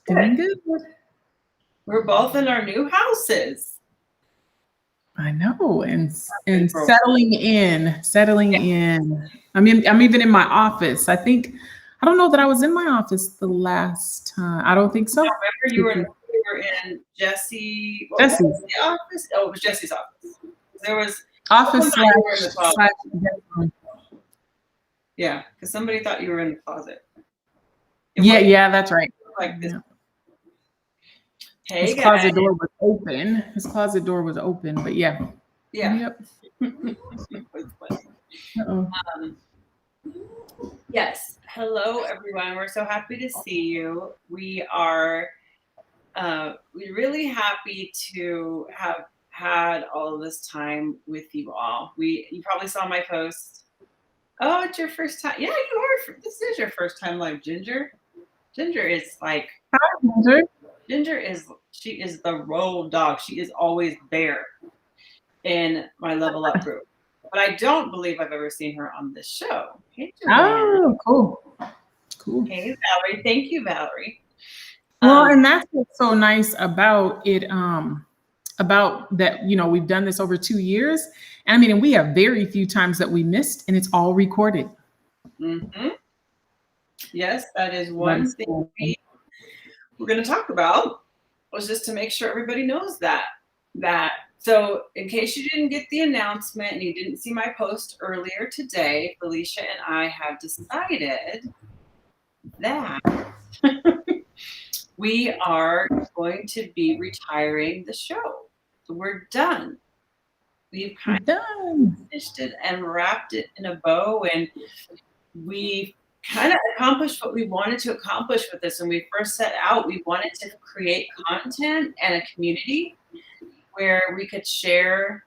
Doing good. We're both in our new houses. I know, and settling in. I mean, I'm even in my office. I don't know that I was in my office the last time. I don't think so. I remember you were in Jesse. What Jesse's was the office? Oh, it was Jesse's office. There was office you were in the closet. / bedroom. Yeah, because somebody thought you were in the closet. Yeah, that's right. Like this. Yeah. Hey, His guys. closet door was open. His closet door was open, but yeah. Yeah. Yep. Yes. Hello, everyone. We're so happy to see you. We are we're really happy to have had all of this time with you all. You probably saw my post. Oh, it's your first time. Yeah, you are. This is your first time live, Ginger. Ginger is like Hi, Ginger. She is the road dog. She is always there in my Level Up group. But I don't believe I've ever seen her on this show. Hey, oh, cool. Hey, Valerie. Thank you, Valerie. Well, and that's what's so nice about it, about that, we've done this over 2 years. And I mean, and we have very few times that we missed, and it's all recorded. Mm-hmm. Yes, that is one thing we're going to talk about, was just to make sure everybody knows that. So in case you didn't get the announcement and you didn't see my post earlier today, Felicia and I have decided that we are going to be retiring the show. So we're done. We've kind of finished it and wrapped it in a bow, and we kind of accomplished what we wanted to accomplish with this. When we first set out, we wanted to create content and a community where we could share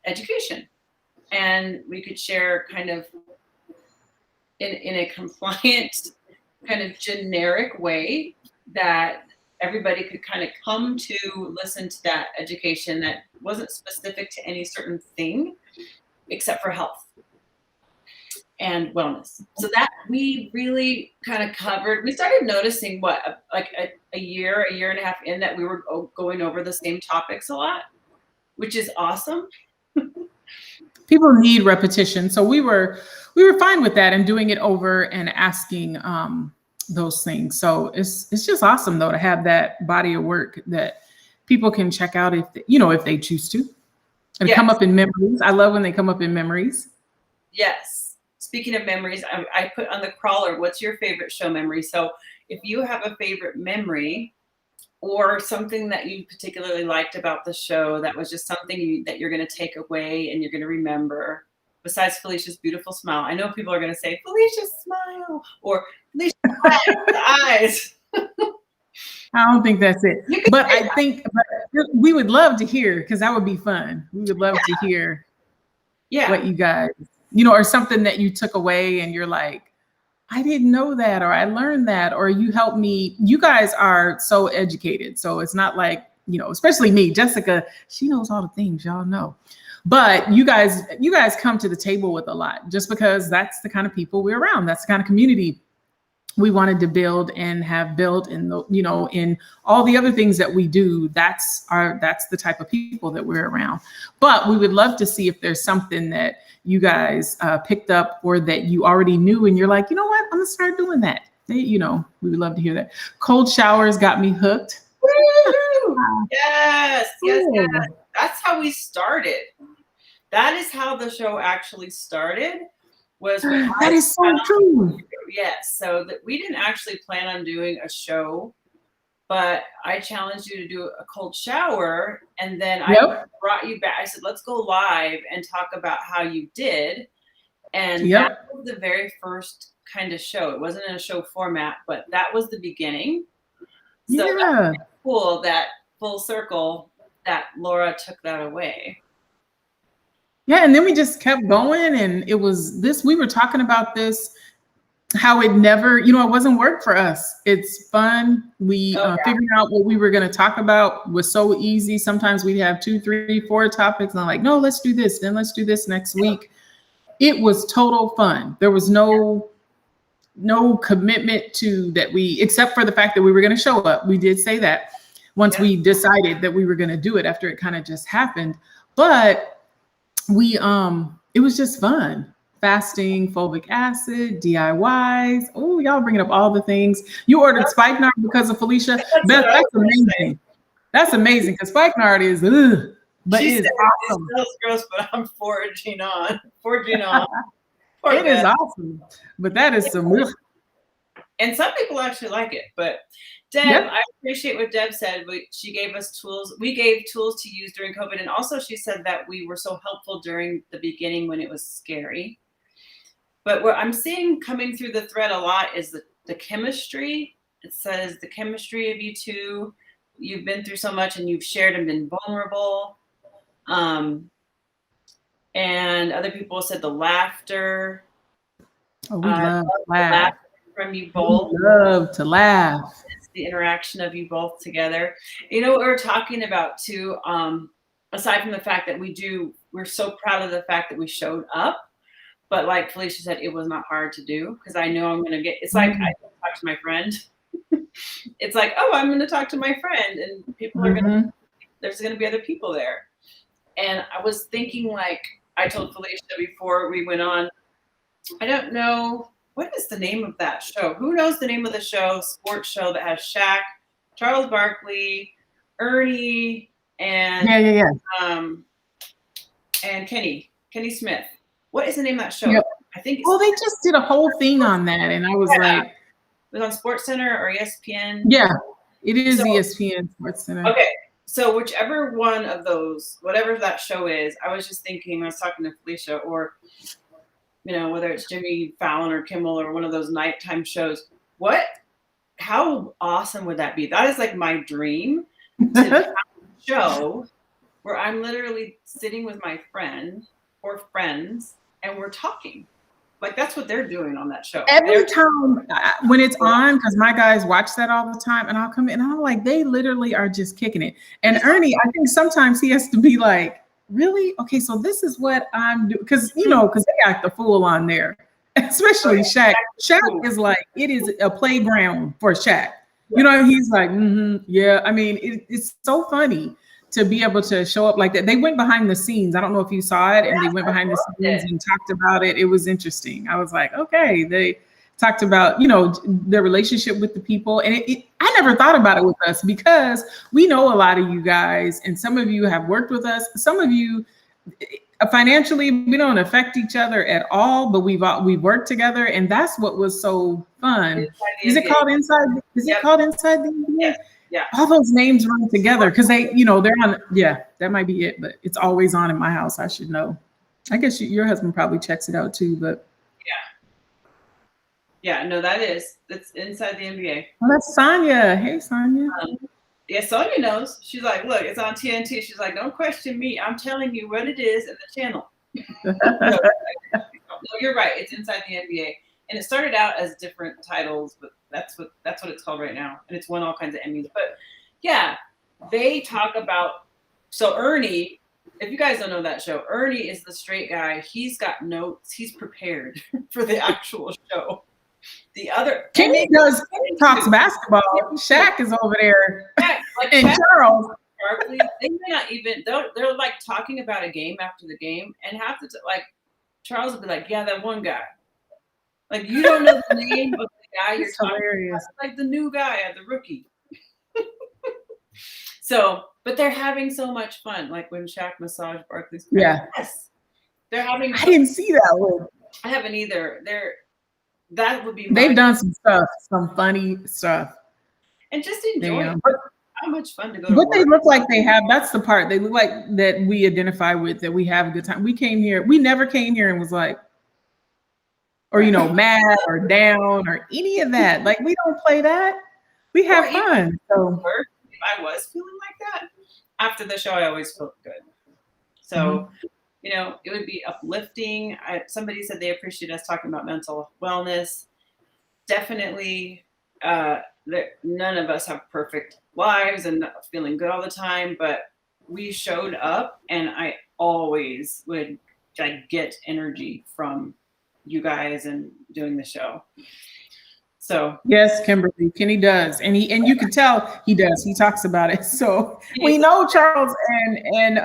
education, and we could share kind of in a compliant, kind of generic way that everybody could kind of come to listen to that education that wasn't specific to any certain thing except for health and wellness. So that we really kind of covered. We started noticing a year and a half in that we were going over the same topics a lot, which is awesome. People need repetition. So we were fine with that and doing it over and asking those things. So it's just awesome though to have that body of work that people can check out if they choose to. And come up in memories. I love when they come up in memories. Yes. Speaking of memories, I put on the crawler, what's your favorite show memory? So if you have a favorite memory or something that you particularly liked about the show, that was just something that you're going to take away and you're going to remember, besides Felicia's beautiful smile. I know people are going to say, Felicia's smile, or Felicia's eyes. I don't think that's it. But I think we would love to hear, because that would be fun. We would love to hear what you guys, or something that you took away and you're like, I didn't know that, or I learned that, or you helped me. You guys are so educated. So it's not like, especially me, Jessica, she knows all the things y'all know. But you guys come to the table with a lot, just because that's the kind of people we're around. That's the kind of community we wanted to build and have built, in in all the other things that we do. That's the type of people that we're around. But we would love to see if there's something that you guys picked up or that you already knew and you're like, you know what, I'm gonna start doing that. We would love to hear that. Cold showers got me hooked. Woo! Yes. That's how we started. That is how the show actually started. That is so true. Yes. So that we didn't actually plan on doing a show, but I challenged you to do a cold shower, and then I brought you back. I said, let's go live and talk about how you did. And that was the very first kind of show. It wasn't in a show format, but that was the beginning. So that's cool, that full circle, that Laura took that away. Yeah, and then we just kept going, and it was this, we were talking about this, how it never, it wasn't work for us. It's fun. We figuring out what we were going to talk about was so easy. Sometimes we'd have 2, 3, 4 topics, and I'm like, no, let's do this, then let's do this next week. It was total fun. There was no no commitment to that except for the fact that we were going to show up. We did say that once we decided that we were going to do it after it kind of just happened. But it was just fun. Fasting, fulvic acid, DIYs. Oh, y'all bringing up all the things. You ordered spikenard because of Felicia. That's amazing. That's amazing because spikenard is, but it is awesome. It smells gross, but I'm forging on. It is awesome, but that is some. And some people actually like it. But Deb, I appreciate what Deb said. She gave us tools. We gave tools to use during COVID, and also she said that we were so helpful during the beginning when it was scary. But what I'm seeing coming through the thread a lot is the chemistry. It says the chemistry of you two. You've been through so much, and you've shared and been vulnerable. And other people said the laughter. Oh, we love to laugh from you both. We love to laugh. It's the interaction of you both together. You know what we're talking about too, aside from the fact that we're so proud of the fact that we showed up. But like Felicia said, it was not hard to do because I know I'm going to it's like I talk to my friend. It's like, oh, I'm going to talk to my friend, and people are there's going to be other people there. And I was thinking, like I told Felicia before we went on, I don't know, what is the name of that show? Who knows the name of the show, sports show that has Shaq, Charles Barkley, Ernie, and and Kenny Smith. What is the name of that show? Yep. I think they just did a whole thing on that, and I was like, it was on SportsCenter or ESPN. Yeah, it is ESPN SportsCenter. Okay, so whichever one of those, whatever that show is, I was just thinking. I was talking to Felicia, or whether it's Jimmy Fallon or Kimmel or one of those nighttime shows. How awesome would that be? That is like my dream to have a show where I'm literally sitting with my friend or friends and we're talking. Like that's what they're doing on that show. Every time when it's on, because my guys watch that all the time, and I'll come in and I'm like, they literally are just kicking it. And Ernie, I think sometimes he has to be like, really? Okay, so this is what I'm doing. Because, because they act the fool on there, especially Shaq. Shaq is like, it is a playground for Shaq. He's like, yeah. I mean, it's so funny to be able to show up like that. They went behind the scenes. I don't know if you saw it, and they went behind the scenes and talked about it. It was interesting. I was like, okay, they talked about, their relationship with the people. And I never thought about it with us because we know a lot of you guys, and some of you have worked with us. Some of you financially, we don't affect each other at all, but we've worked together. And that's what was so fun. Is it called Inside? Is it called Inside the NBA? Yeah. All those names run together because they, they're on. Yeah, that might be it, but it's always on in my house. I should know. I guess your husband probably checks it out too, but. Yeah, no, it's Inside the NBA. Well, that's Sonia. Hey, Sonia. Sonia knows. She's like, look, it's on TNT. She's like, don't question me. I'm telling you what it is and the channel. No, you're right. It's Inside the NBA. And it started out as different titles, but that's what it's called right now. And it's won all kinds of Emmys. But yeah, they talk about, so Ernie, if you guys don't know that show, Ernie is the straight guy. He's got notes. He's prepared for the actual show. The other Kenny talks basketball. Shaq is over there. Yeah, and Charles Barkley, they may not even, they're like talking about a game after the game, and half the like Charles will be like, yeah, that one guy. Like, you don't know the name of the guy you're talking about. Like the new guy, the rookie. So, but they're having so much fun. Like when Shaq massaged Barkley's parents. Yeah. Yes. They're having I didn't see that one. I haven't either. That would be They've done some stuff, some funny stuff. And just enjoy it. How much fun to go to But work. they look like they have, that's the part. They look like that we identify with, that we have a good time. We never came here and was like, or, mad or down or any of that. Like, we don't play that. We have fun. So if I was feeling like that, after the show, I always felt good. So, it would be uplifting. Somebody said they appreciate us talking about mental wellness. Definitely, none of us have perfect lives and feeling good all the time, but we showed up, and I always would get energy from you guys and doing the show. So yes, Kimberly, Kenny does, and you can tell he does. He talks about it. So we know Charles and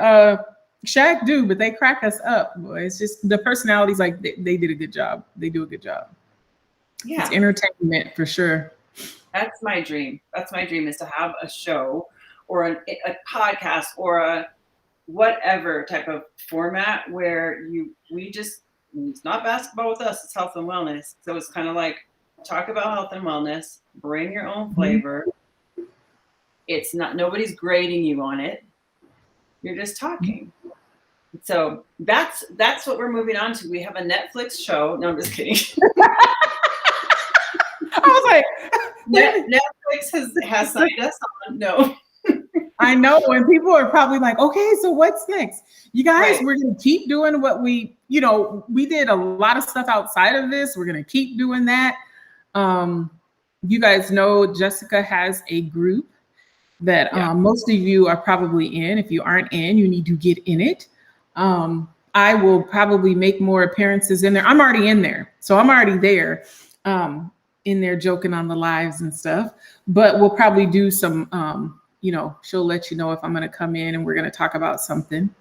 Shaq do, but they crack us up. Boy, it's just the personalities. Like they did a good job. They do a good job. Yeah, it's entertainment for sure. That's my dream. That's my dream, is to have a show or a podcast or a whatever type of format where it's not basketball with us, it's health and wellness. So it's kind of like, talk about health and wellness, bring your own flavor. It's not, nobody's grading you on it. You're just talking. So that's what we're moving on to. We have a Netflix show. No, I'm just kidding. I was like, Netflix has signed us on. No. I know, and people are probably like, okay, so what's next? You guys, Right. We're going to keep doing what we did a lot of stuff outside of this. We're going to keep doing that. You guys know Jessica has a group that most of you are probably in. If you aren't in, you need to get in it. I will probably make more appearances in there. I'm already in there. So I'm already there, in there joking on the lives and stuff. But we'll probably do some, she'll let you know if I'm going to come in and we're going to talk about something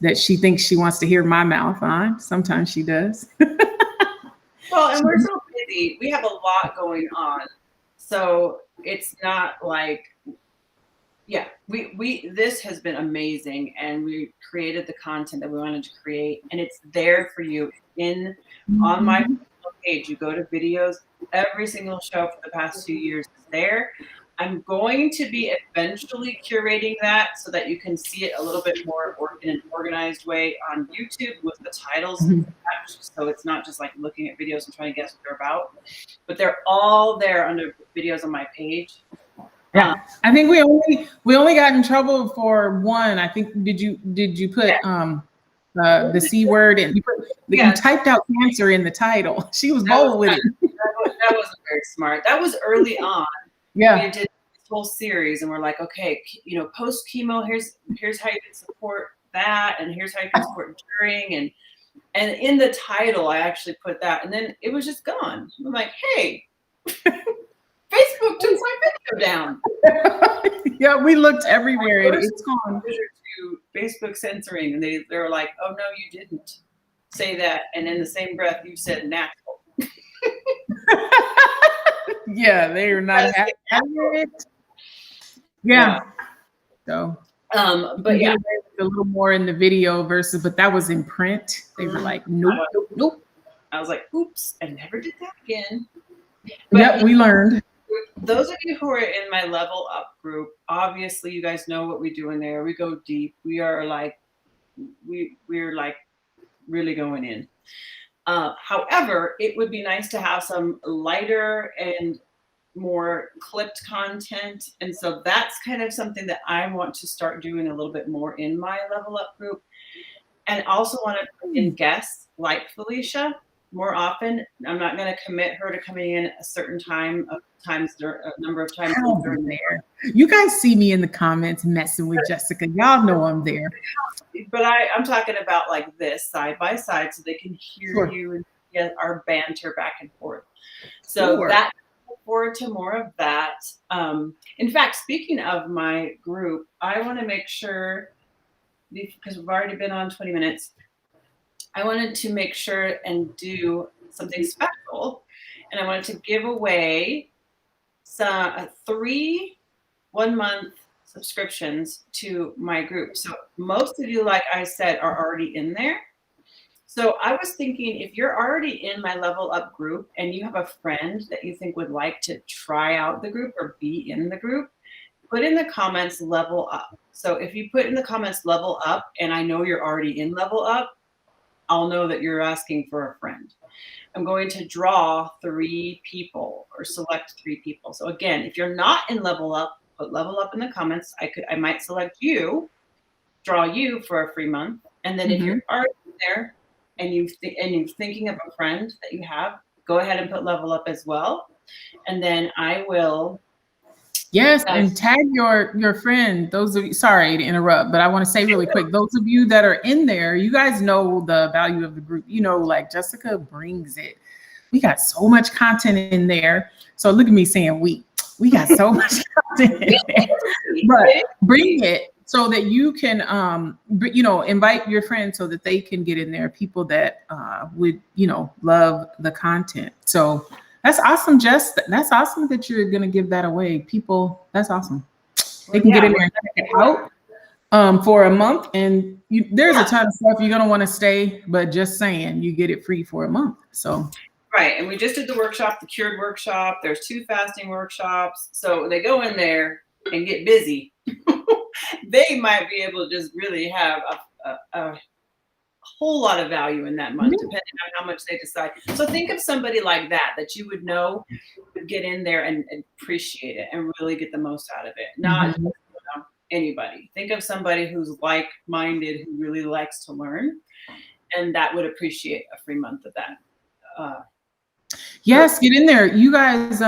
that she thinks she wants to hear my mouth on. Sometimes she does. Well, and we're so busy. We have a lot going on. So it's not like, this has been amazing, and we created the content that we wanted to create, and it's there for you on my page. You go to videos, every single show for the past 2 years is there. I'm going to be eventually curating that so that you can see it a little bit more in an organized way on YouTube with the titles attached. So it's not just like looking at videos and trying to guess what they're about, but they're all there under videos on my page. Yeah, I think we only got in trouble for one. I think did you put the C word, and you typed out cancer in the title. She was bold with it. That wasn't very smart. That was early on. Yeah. We did this whole series, and we're like, okay, post chemo, here's how you can support that, and here's how you can support during, and in the title I actually put that, and then it was just gone. I'm like, hey, Facebook took my video down. Yeah, we looked everywhere and it's gone. To Facebook censoring, and they were like, oh no, you didn't say that, and in the same breath you said natural. Yeah, they are not having it. Yeah. So but yeah, a little more in the video but that was in print. They were like, nope. I was like, oops, I never did that again. But we learned. Those of you who are in my Level Up group, obviously you guys know what we do in there. We go deep. We are like, we're like really going in. However, it would be nice to have some lighter and more clipped content. And so that's kind of something that I want to start doing a little bit more in my Level Up group. And also want to bring in guests like Felicia more often. I'm not going to commit her to coming in a certain number of times during there. You guys see me in the comments messing with Jessica. Y'all know I'm there. But I'm talking about like this side by side, so they can hear you and get our banter back and forth. So that, look forward to more of that. In fact, speaking of my group, I want to make sure, because we've already been on 20 minutes, I wanted to make sure and do something special, and I wanted to give away some 3 1-month subscriptions to my group. So most of you, like I said, are already in there. So I was thinking, if you're already in my Level Up group and you have a friend that you think would like to try out the group or be in the group, put in the comments Level Up. So if you put in the comments Level Up, and I know you're already in Level Up, I'll know that you're asking for a friend. I'm going to draw 3 people or select 3 people. So again, if you're not in Level Up, put Level Up in the comments. I might select you, draw you for a free month. And then if you're already there and you're thinking of a friend that you have, go ahead and put Level Up as well. And then I will. Yes, and tag your friend. Those of you, sorry to interrupt, but I want to say really quick, those of you that are in there, you guys know the value of the group. Like Jessica brings it. we got so much content in there. So look at me saying we got so much content in there. But bring it so that you can, invite your friends so that they can get in there, people that would, love the content. So that's awesome, Jess. That's awesome that you're going to give that away. People, that's awesome. They can get in there and check it out for a month. And there's a ton of stuff you're going to want to stay, but just saying, you get it free for a month. So. Right. And we just did the workshop, the Cured workshop. There's 2 fasting workshops. So they go in there and get busy. They might be able to just really have a whole lot of value in that month, depending on how much they decide. So think of somebody like that you would know would get in there and appreciate it and really get the most out of it. Not anybody. Think of somebody who's like-minded, who really likes to learn, and that would appreciate a free month of that. Yes, get in there, you guys.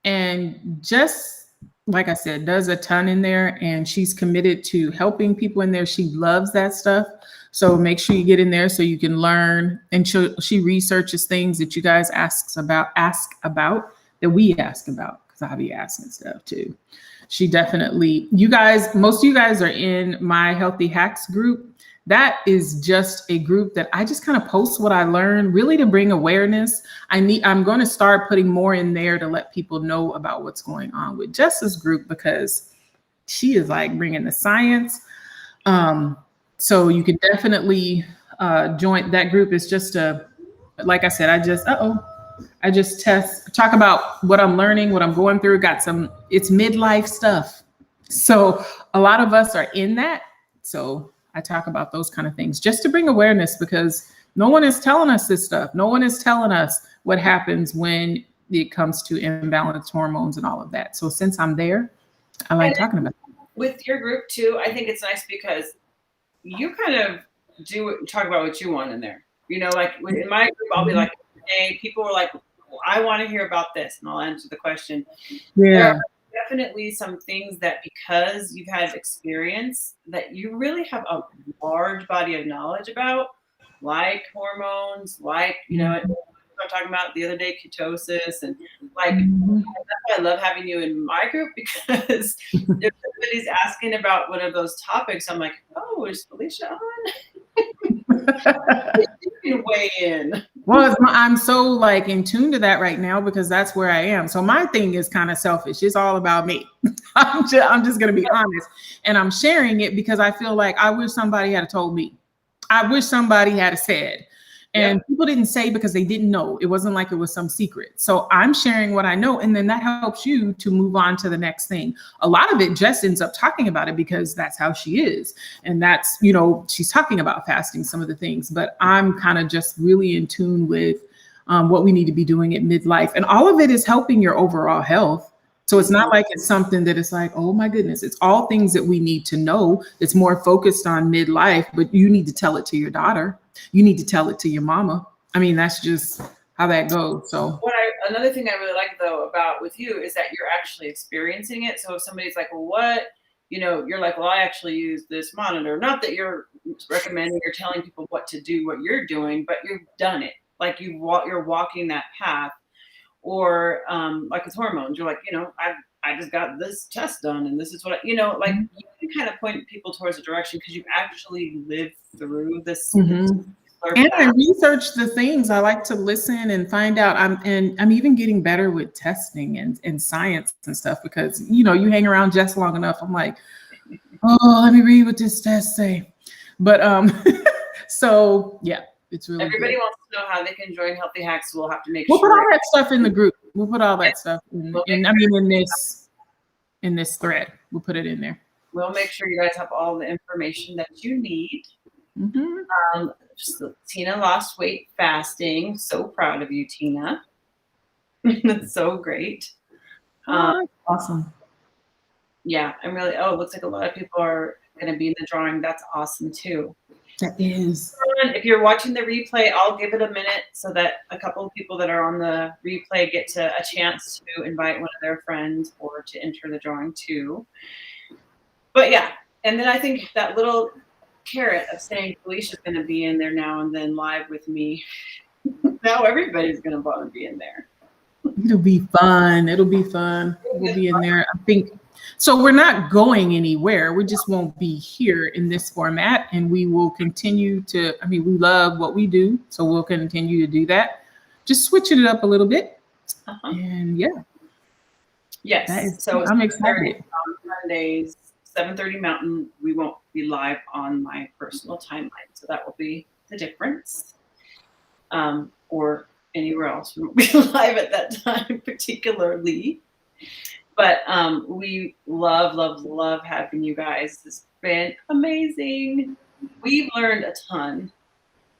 And just like I said, does a ton in there, and she's committed to helping people in there. She loves that stuff. So make sure you get in there so you can learn. And she researches things that you guys ask about that we ask about, because I'll be asking stuff too. She definitely, most of you guys are in my Healthy Hacks group. That is just a group that I just kind of post what I learned, really to bring awareness. I'm going to start putting more in there to let people know about what's going on with Jess's group, because she is like bringing the science. So you can definitely join that group. It's just like I said, I just talk about what I'm learning, what I'm going through. It's midlife stuff. So a lot of us are in that. So I talk about those kind of things just to bring awareness, because no one is telling us this stuff. No one is telling us what happens when it comes to imbalanced hormones and all of that. So since I'm there, I like talking about it. With your group too, I think it's nice because you kind of talk about what you want in there. Like in my group, I'll be like, hey, people were like, well, I want to hear about this, and I'll answer the question. Yeah. Definitely some things that, because you've had experience, that you really have a large body of knowledge about, like hormones, like, I'm talking about the other day, ketosis, and like, that's why I love having you in my group, because if somebody's asking about one of those topics, I'm like, oh, is Felicia on? You can weigh in. Well, I'm so in tune to that right now, because that's where I am. So my thing is kind of selfish. It's all about me. I'm just going to be honest. And I'm sharing it because I feel like I wish somebody had told me. I wish somebody had said. And people didn't say because they didn't know. It wasn't like it was some secret. So I'm sharing what I know. And then that helps you to move on to the next thing. A lot of it, Jess ends up talking about it because that's how she is. And that's, she's talking about fasting, some of the things. But I'm kind of just really in tune with what we need to be doing at midlife. And all of it is helping your overall health. So it's not like it's something that is like, oh my goodness, it's all things that we need to know. It's more focused on midlife, but you need to tell it to your daughter. You need to tell it to your mama. I mean, that's just how that goes. So another thing I really like though about with you is that you're actually experiencing it. So if somebody's like, well, what, you're like, well, I actually use this monitor. Not that you're recommending or telling people what to do, what you're doing, but you've done it. Like you're walking that path. Or like with hormones, you're like, I just got this test done, and this is what you can kind of point people towards a direction because you actually lived through this. And I research the things. I like to listen and find out. I'm even getting better with testing and science and stuff, because you hang around Jess long enough. I'm like, oh, let me read what this test say. But so yeah. It's really everybody good. Wants to know how they can join Healthy Hacks. We'll have to make sure. We'll put all that stuff in the group. We'll put all that stuff in this thread. We'll put it in there. We'll make sure you guys have all the information that you need. Tina lost weight fasting. So proud of you, Tina. That's so great. Awesome. Yeah, I'm really. Oh, it looks like a lot of people are going to be in the drawing. That's awesome too. That is. If you're watching the replay, I'll give it a minute so that a couple of people that are on the replay get a chance to invite one of their friends or to enter the drawing too. But yeah, and then I think that little carrot of saying Felicia's going to be in there now and then live with me. Now everybody's going to want to be in there. It'll be fun. It'll be fun. We'll be in there. I think so. We're not going anywhere. We just won't be here in this format, and we will continue to. I mean, we love what we do, so we'll continue to do that. Just switching it up a little bit, and yeah. Yes. So I'm excited. On Mondays, 7:30 Mountain. We won't be live on my personal timeline, so that will be the difference. Or anywhere else. We won't be live at that time particularly. But we love having you guys. It's been amazing. We've learned a ton.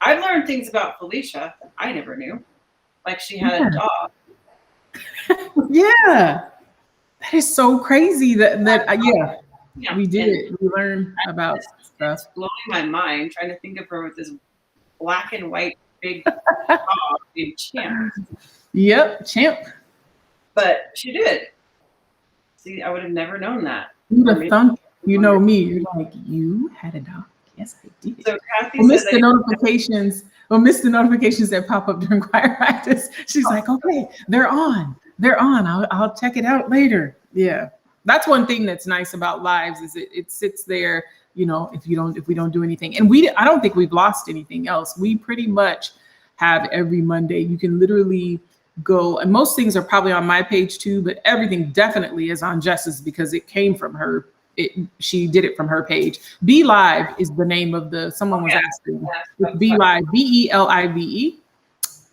I've learned things about Felicia that I never knew. Like she had a dog. Yeah. That is so crazy that we did it. We learned about stuff. It's blowing my mind trying to think of her with this black and white big dog named Champ. Yep, Champ. But she did. See, I would have never known that. You'd have thunk, you know me. You're like, you had a dog? Yes, I did. So Kathy missed the notifications. Missed the notifications that pop up during choir practice. She's like, okay, they're on. I'll check it out later. Yeah, that's one thing that's nice about lives is it sits there. You know, if we don't do anything, and I don't think we've lost anything else. We pretty much have every Monday. You can literally go, and most things are probably on my page too, but everything definitely is on Jess's because it came from her. She did it from her page. Be Live is the name of someone was asking. Be Live, BELIVE.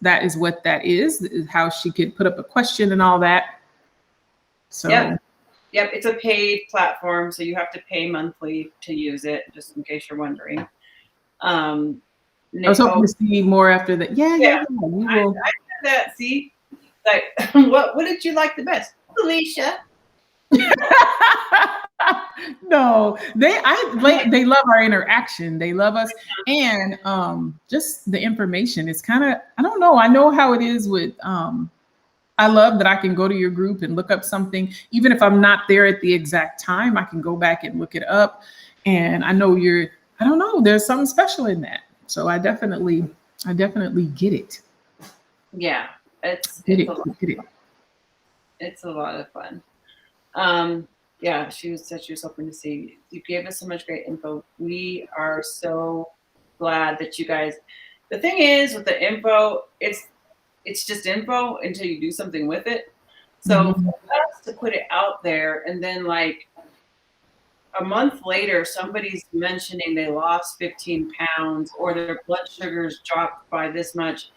That is what that is how she could put up a question and all that. So. Yep, it's a paid platform, so you have to pay monthly to use it, just in case you're wondering. I was hoping to see more after that. Yeah. I heard that. See, like, what did you like the best, Felicia? No, they love our interaction. They love us, and just the information. It's kind of, I don't know. I know how it is with I love that I can go to your group and look up something. Even if I'm not there at the exact time, I can go back and look it up. And I know I don't know, there's something special in that. So I definitely get it. Yeah, it's a lot of fun. Yeah, she said she was hoping to see. You gave us so much great info. We are so glad that you guys, the thing is with the info, it's just info until you do something with it. So for us to put it out there and then like a month later, somebody's mentioning they lost 15 pounds or their blood sugars dropped by this much.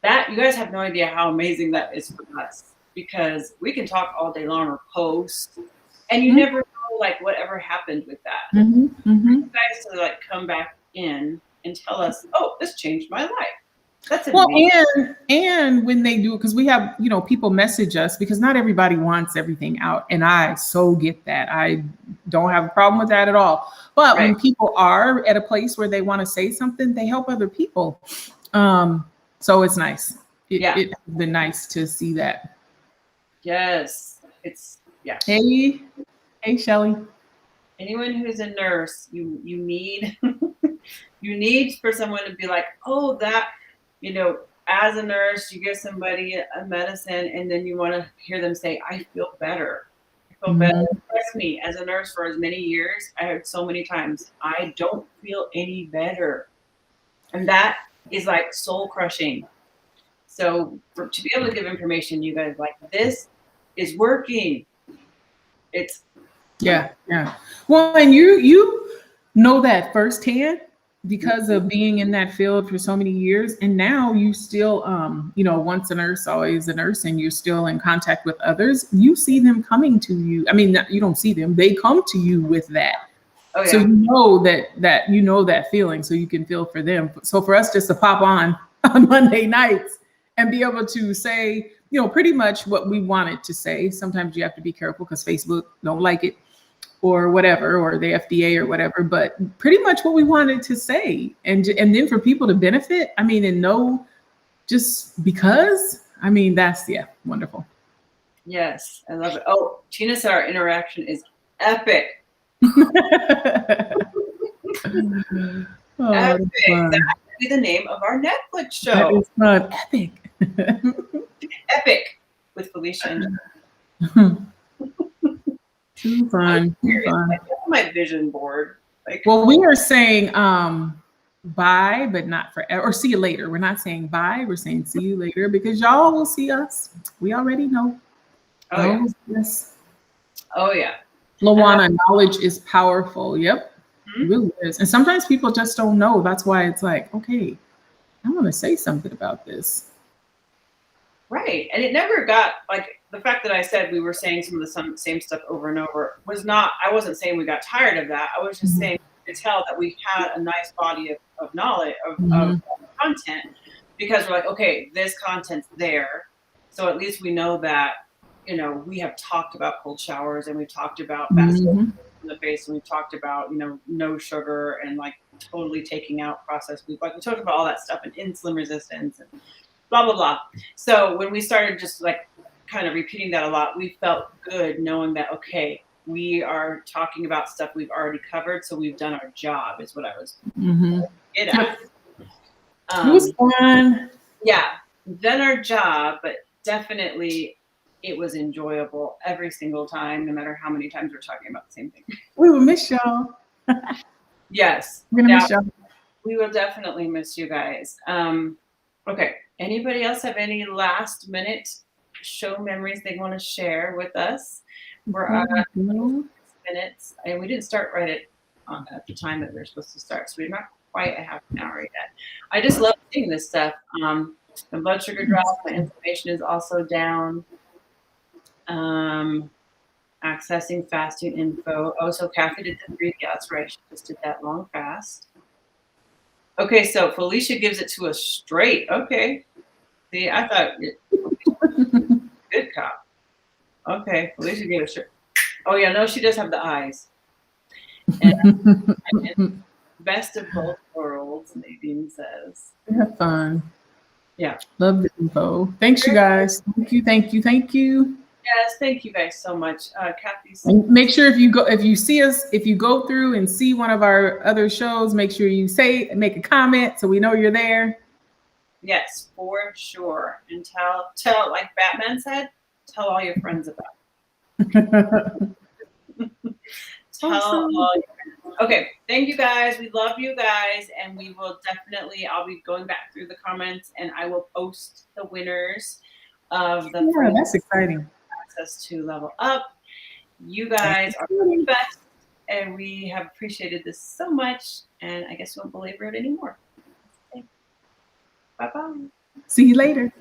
That you guys have no idea how amazing that is for us because we can talk all day long or post and you never know like whatever happened with that. You guys to like come back in and tell us, oh, this changed my life. That's amazing. Well, and when they do, because we have, people message us because not everybody wants everything out. And I so get that. I don't have a problem with that at all. But when people are at a place where they want to say something, they help other people. So it's nice. It's been nice to see that. Yes. Hey, Shelly. Anyone who's a nurse, you need, you need for someone to be like, oh, that, as a nurse, you give somebody a medicine and then you want to hear them say, I feel better. I feel better. Trust me, as a nurse for as many years, I heard so many times, I don't feel any better. And that is like soul crushing. So to be able to give information, you guys like, this is working. It's. Yeah. Well, and you know that firsthand. Because of being in that field for so many years, and now you still, once a nurse, always a nurse, and you're still in contact with others, you see them coming to you. I mean, you don't see them, they come to you with that. Oh, yeah. So you know that feeling, so you can feel for them. So for us just to pop on Monday nights and be able to say, pretty much what we wanted to say. Sometimes you have to be careful because Facebook don't like it. Or whatever, or the FDA or whatever, but pretty much what we wanted to say. And then for people to benefit, I mean, and know just because, I mean, that's, wonderful. Yes, I love it. Oh, Tina said our interaction is epic. Epic. be the name of our Netflix That show. is fun. Epic. Epic with Felicia and Too fun. Too fun. Like, that's my vision board. Like, Well, we are saying bye, but not forever, or see you later. We're not saying bye, we're saying see you later because y'all will see us. We already know. oh yeah. Yes. Oh yeah. Lawana, knowledge is powerful. Yep. Mhm. It really is. And sometimes people just don't know. That's why it's like, okay, I want to say something about this. Right. And it never got, like, the fact that I said we were saying some of the same stuff over and over was not, I wasn't saying we got tired of that. I was just Mhm. saying to tell that we had a nice body of knowledge, of Mhm. content, because we're like, okay, this content's there. So at least we know that, you know, we have talked about cold showers and we've talked about Mhm. in the face, and we've talked about, you know, no sugar and like totally taking out processed food. Like we talked about all that stuff and insulin resistance and blah blah blah. So when we started just like kind of repeating that a lot, we felt good knowing that, okay, we are talking about stuff we've already covered, so we've done our job, is what I was Mhm. get at. It was fun. Yeah, done our job, but definitely it was enjoyable every single time, no matter how many times we're talking about the same thing. We will miss y'all. Yes, We're gonna miss now, y'all. we will definitely miss you guys. Okay, anybody else have any last minute show memories they want to share with us? We're at 6 minutes, and we didn't start right at the time that we were supposed to start, so we're not quite a half an hour yet. I just love seeing this stuff. My blood sugar dropped, my inflammation is also down. Accessing fasting info. Oh, so Kathy did the 3. Yeah, that's right. She just did that long fast. Okay, so Felicia gives it to us straight. Okay. See, I thought good cop. Okay, Felicia gave it straight. Oh yeah, no, she does have the eyes. And best of both worlds, Nadine says. Have fun. Yeah. Love the info. Thanks, you guys. Thank you, thank you, thank you. Yes, thank you guys so much. Kathy's. And make sure if you see us, if you go through and see one of our other shows, make sure you make a comment so we know you're there. Yes, for sure. And tell like Batman said, tell all your friends about it. Tell Awesome. all your friends. Okay, thank you guys. We love you guys, and we will definitely, I'll be going back through the comments and I will post the winners of the Yeah, that's exciting. access to Level Up. You guys are the best, and we have appreciated this so much, and I guess we won't belabor it anymore. Okay. Bye-bye. See you later.